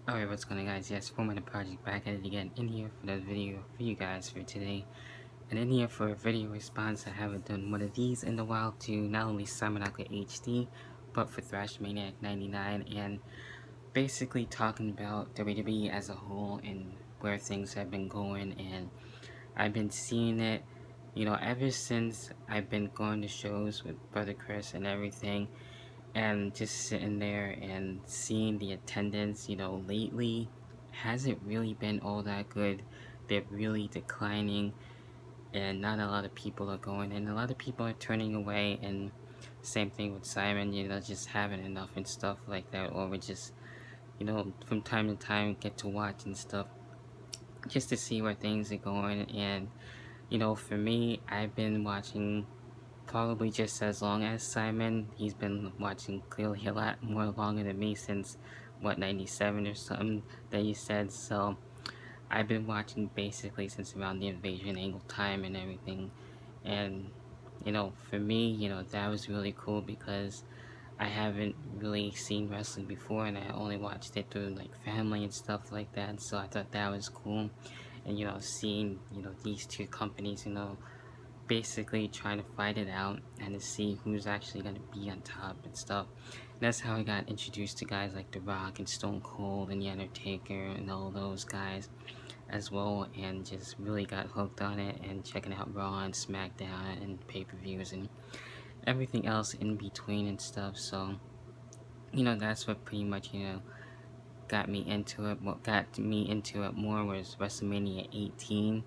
Alright, what's going on, guys? Yes, Format the Project back at it again in here for the video for you guys for today. And in here for a video response, I haven't done one of these in a while to not only SimonNicolHD, but for Thrash Maniac 99, and basically talking about WWE as a whole and where things have been going. And I've been seeing it, ever since I've been going to shows with Brother Chris and everything, and just sitting there and seeing the attendance, lately hasn't really been all that good. They're really declining, and not a lot of people are going, and a lot of people are turning away. And same thing with Simon, just having enough and stuff like that, or we just, from time to time get to watch and stuff just to see where things are going. And for me, I've been watching probably just as long as Simon. He's been watching clearly a lot more longer than me since, what, 97 or something that he said. So I've been watching basically since around the Invasion Angle time and everything. And, for me, that was really cool because I haven't really seen wrestling before, and I only watched it through like family and stuff like that. So I thought that was cool. And, seeing, these two companies, basically trying to fight it out and to see who's actually going to be on top and stuff. And that's how I got introduced to guys like The Rock and Stone Cold and The Undertaker and all those guys as well, and just really got hooked on it and checking out Raw and SmackDown and pay-per-views and everything else in between and stuff. So, that's what pretty much, got me into it. What got me into it more was WrestleMania 18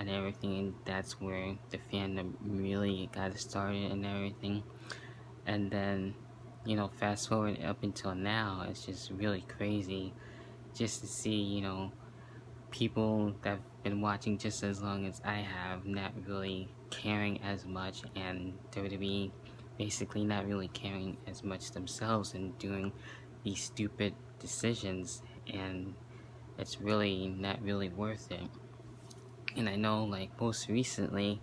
and everything, and that's where the fandom really got started and everything. And then, fast forward up until now, it's just really crazy just to see, people that have been watching just as long as I have not really caring as much, and WWE basically not really caring as much themselves and doing these stupid decisions, and it's really not really worth it. And I know, like, most recently,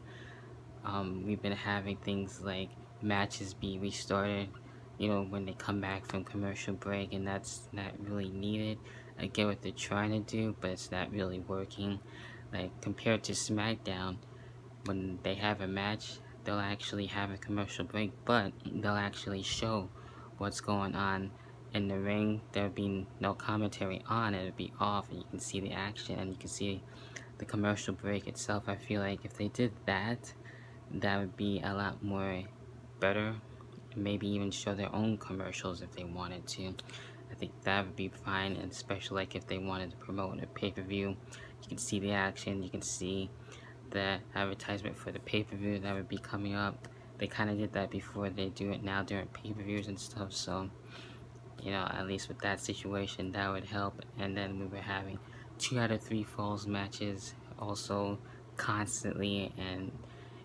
we've been having things like matches be restarted, when they come back from commercial break, and that's not really needed. I get what they're trying to do, but it's not really working. Like, compared to SmackDown, when they have a match, they'll actually have a commercial break, but they'll actually show what's going on in the ring. There'll be no commentary on, it'll be off, and you can see the action, and you can see the commercial break itself. I feel like if they did that, that would be a lot more better. Maybe even show their own commercials if they wanted to. I think that would be fine, and especially like if they wanted to promote a pay-per-view, you can see the action, you can see the advertisement for the pay-per-view that would be coming up. They kind of did that before, they do it now during pay-per-views and stuff. So, at least with that situation, that would help. And then we were having 2 out of 3 falls matches also constantly, and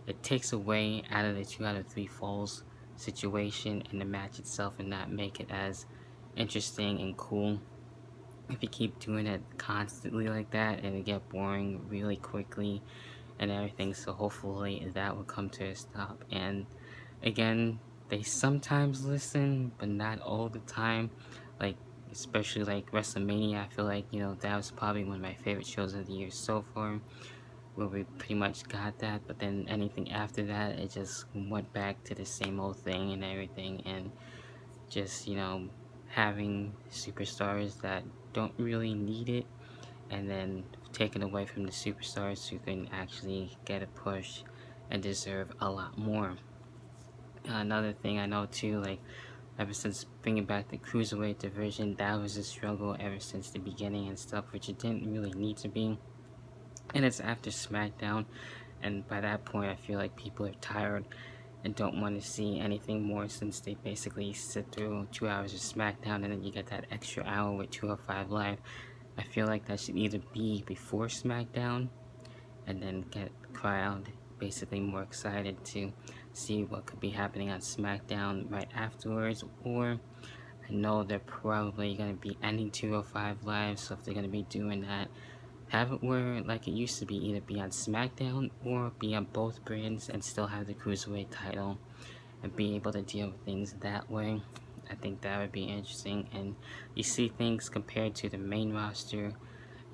it takes away out of the 2 out of 3 falls situation in the match itself and not make it as interesting and cool. If you keep doing it constantly like that, it'll get boring really quickly and everything. So hopefully that will come to a stop. And again, they sometimes listen, but not all the time. Like, especially like WrestleMania, I feel like, that was probably one of my favorite shows of the year so far, where we pretty much got that. But then anything after that, it just went back to the same old thing and everything, and just, having superstars that don't really need it, and then taken away from the superstars who can actually get a push and deserve a lot more. Another thing I know too, like, ever since bringing back the cruiserweight division, that was a struggle ever since the beginning and stuff, which it didn't really need to be. And it's after SmackDown, and by that point I feel like people are tired and don't want to see anything more, since they basically sit through 2 hours of SmackDown and then you get that extra hour with 205 Live. I feel like that should either be before SmackDown and then get the crowd basically more excited to see what could be happening on SmackDown right afterwards, or I know they're probably going to be ending 205 Live, so if they're going to be doing that, have it where, like it used to be, either be on SmackDown or be on both brands and still have the Cruiserweight title and be able to deal with things that way. I think that would be interesting. And you see things compared to the main roster,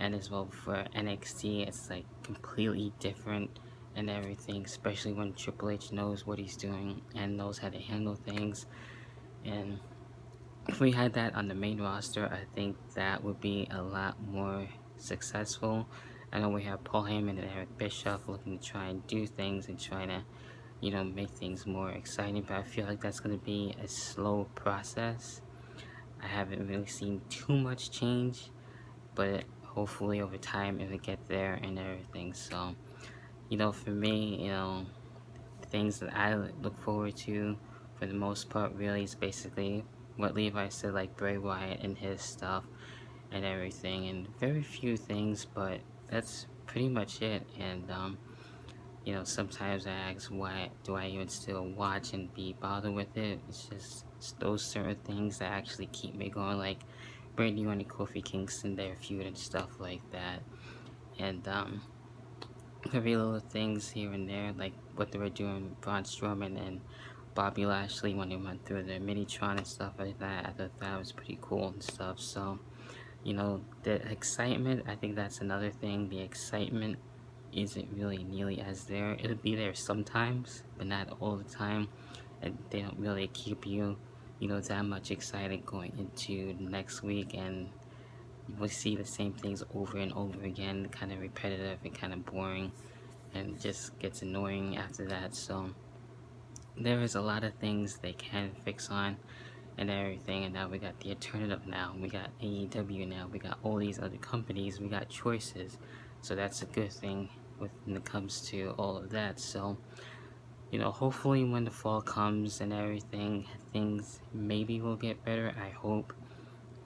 and as well for NXT, it's like completely different and everything, especially when Triple H knows what he's doing and knows how to handle things. And if we had that on the main roster, I think that would be a lot more successful. I know we have Paul Heyman and Eric Bischoff looking to try and do things and trying to, make things more exciting, but I feel like that's going to be a slow process. I haven't really seen too much change, but hopefully over time it'll get there and everything. So, for me, things that I look forward to for the most part really is basically what Levi said, like Bray Wyatt and his stuff and everything, and very few things, but that's pretty much it. And sometimes I ask, why do I even still watch and be bothered with it? It's those certain things that actually keep me going, like Randy Orton and Kofi Kingston, their feud and stuff like that. And every little things here and there, like what they were doing with Braun Strowman and Bobby Lashley when they went through the Minitron and stuff like that. I thought that was pretty cool and stuff. So, the excitement, I think that's another thing. The excitement isn't really nearly as there. It'll be there sometimes, but not all the time. And they don't really keep you, that much excited going into next week. And we'll see the same things over and over again, kind of repetitive and kind of boring, and just gets annoying after that. So there is a lot of things they can fix on and everything, and now we got the alternative. Now we got AEW, now we got all these other companies, we got choices, so that's a good thing when it comes to all of that. So hopefully when the fall comes and everything, things maybe will get better, I hope,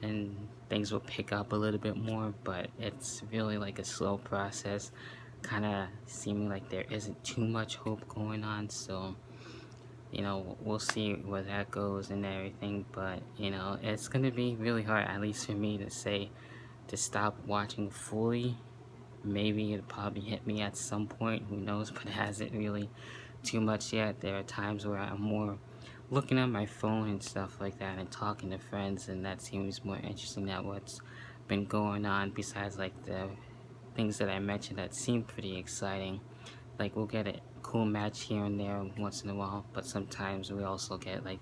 and things will pick up a little bit more, but it's really like a slow process, kind of seeming like there isn't too much hope going on. So we'll see where that goes and everything, but it's gonna be really hard, at least for me, to stop watching fully. Maybe it'll probably hit me at some point, who knows, but it hasn't really too much yet. There are times where I'm more looking at my phone and stuff like that and talking to friends, and that seems more interesting than what's been going on, besides like the things that I mentioned that seem pretty exciting. Like we'll get a cool match here and there once in a while, but sometimes we also get like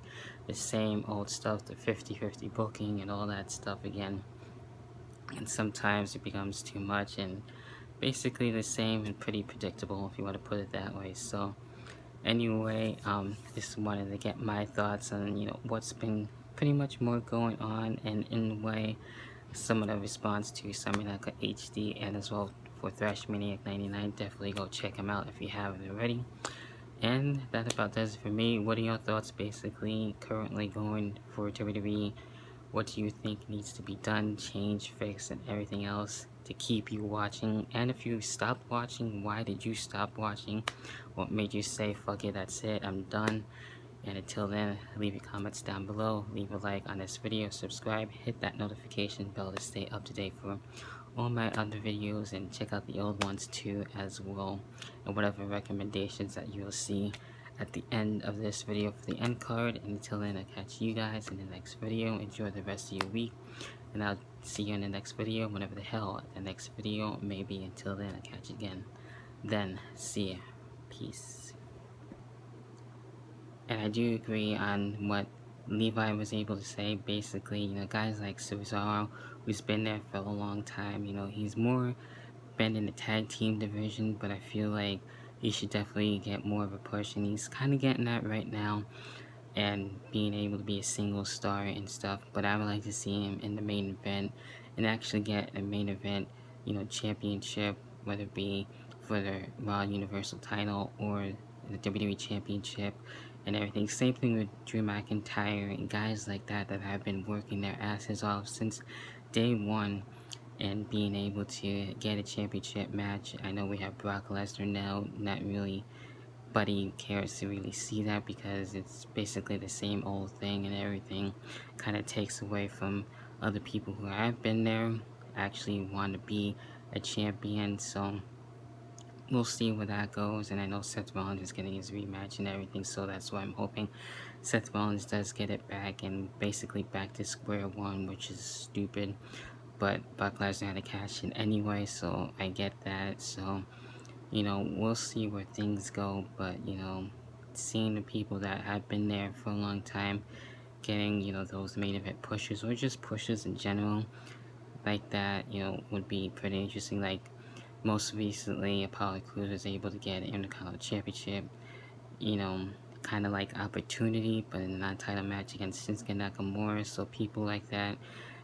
the same old stuff, the 50-50 booking and all that stuff again, and sometimes it becomes too much and basically the same and pretty predictable, if you want to put it that way. So anyway, just wanted to get my thoughts on what's been pretty much more going on, and in a way some of the response to SimonNicolHD, and as well for Thrash Maniac 99. Definitely go check him out if you haven't already. And that about does it for me. What are your thoughts basically currently going for WWE? What do you think needs to be done, change, fix, and everything else to keep you watching? And if you stopped watching, why did you stop watching? What made you say, fuck it, that's it, I'm done? And until then, leave your comments down below, leave a like on this video, subscribe, hit that notification bell to stay up to date for all my other videos, and check out the old ones too as well, and whatever recommendations that you'll see at the end of this video for the end card. And until then, I'll catch you guys in the next video. Enjoy the rest of your week, and I'll see you in the next video, whenever the hell the next video may be. Until then, I'll catch you again. Then, see ya. Peace. And I do agree on what Levi was able to say. Basically, guys like Cesaro, who's been there for a long time, he's more been in the tag team division, but I feel like he should definitely get more of a push, and he's kind of getting that right now, and being able to be a single star and stuff. But I would like to see him in the main event and actually get a main event, championship, whether it be for the Raw Universal title or the WWE Championship and everything. Same thing with Drew McIntyre and guys like that have been working their asses off since day one, and being able to get a championship match. I know we have Brock Lesnar now, not really buddy cares to really see that, because it's basically the same old thing, and everything kind of takes away from other people who have been there, actually want to be a champion. So we'll see where that goes. And I know Seth Rollins is getting his rematch and everything, so that's why I'm hoping Seth Rollins does get it back and basically back to square one, which is stupid. But Brock Lesnar had to cash in anyway, so I get that. So, we'll see where things go. But, seeing the people that have been there for a long time getting, those main event pushes or just pushes in general like that, would be pretty interesting. Like, most recently, Apollo Crews was able to get an Intercontinental Championship, you know, kind of like opportunity, but in a non-title match against Shinsuke Nakamura. So people like that,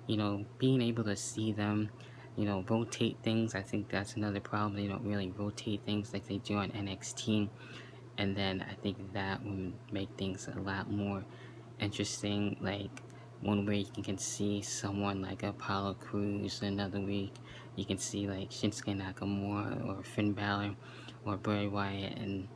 being able to see them, rotate things. I think that's another problem. They don't really rotate things like they do on NXT. And then I think that would make things a lot more interesting. Like, one week you can see someone like Apollo Crews, another week you can see like Shinsuke Nakamura or Finn Balor or Bray Wyatt, and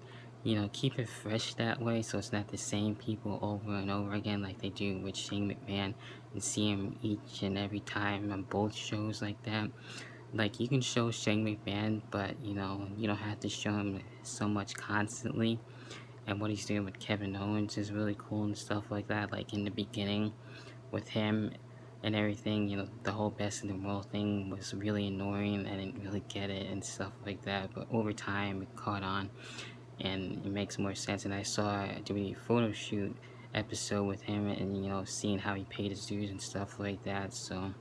keep it fresh that way so it's not the same people over and over again like they do with Shane McMahon, and see him each and every time on both shows like that. Like, you can show Shane McMahon, but you don't have to show him so much constantly. And what he's doing with Kevin Owens is really cool and stuff like that. Like, in the beginning with him and everything, the whole best in the world thing was really annoying. I didn't really get it and stuff like that. But over time, it caught on and it makes more sense. And I saw a WWE photo shoot episode with him, and seeing how he paid his dues and stuff like that. So,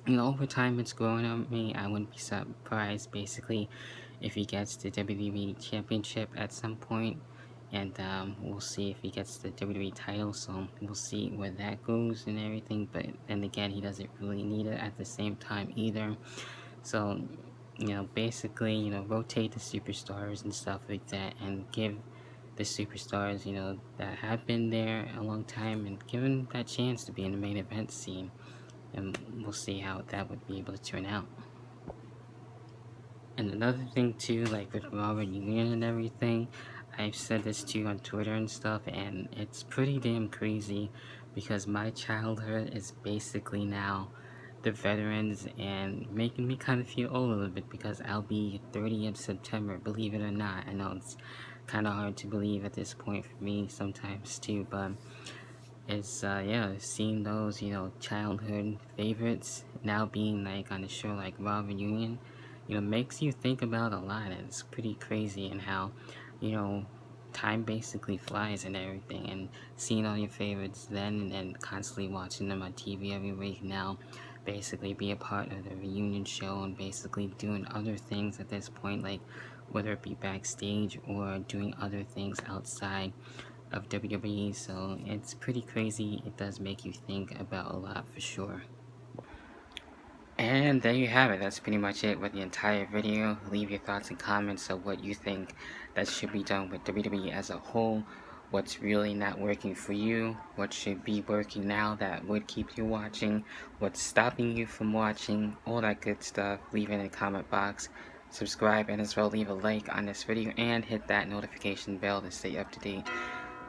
over time it's growing on me. I wouldn't be surprised basically if he gets the WWE Championship at some point, and we'll see if he gets the WWE title. So we'll see where that goes and everything. But then again, he doesn't really need it at the same time either. So basically, rotate the superstars and stuff like that, and give the superstars, that have been there a long time, and give them that chance to be in the main event scene. And we'll see how that would be able to turn out. And another thing too, like with Robert Union and everything, I've said this too on Twitter and stuff, and it's pretty damn crazy because my childhood is basically now the veterans, and making me kind of feel old a little bit because I'll be 30 in September, believe it or not. I know it's kind of hard to believe at this point for me sometimes too, but it's seeing those childhood favorites now being like on a show like Raw Reunion, makes you think about a lot, and it's pretty crazy. And how you know time basically flies and everything, and seeing all your favorites then and constantly watching them on TV every week now basically be a part of the reunion show, and basically doing other things at this point, like whether it be backstage or doing other things outside of WWE. So it's pretty crazy. It does make you think about a lot for sure. And there you have it. That's pretty much it with the entire video. Leave your thoughts and comments of what you think that should be done with WWE as a whole. What's really not working for you? What should be working now that would keep you watching? What's stopping you from watching? All that good stuff. Leave it in the comment box. Subscribe, and as well leave a like on this video and hit that notification bell to stay up to date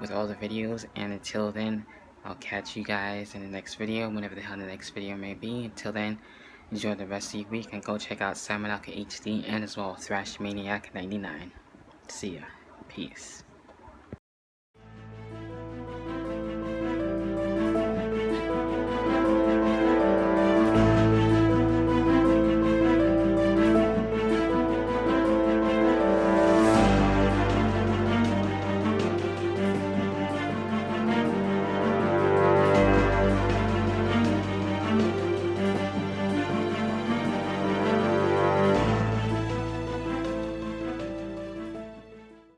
with all the videos. And until then, I'll catch you guys in the next video, whenever the hell the next video may be. Until then, enjoy the rest of your week, and go check out SimonNicolHD and as well Thrash Maniac 99. See ya. Peace.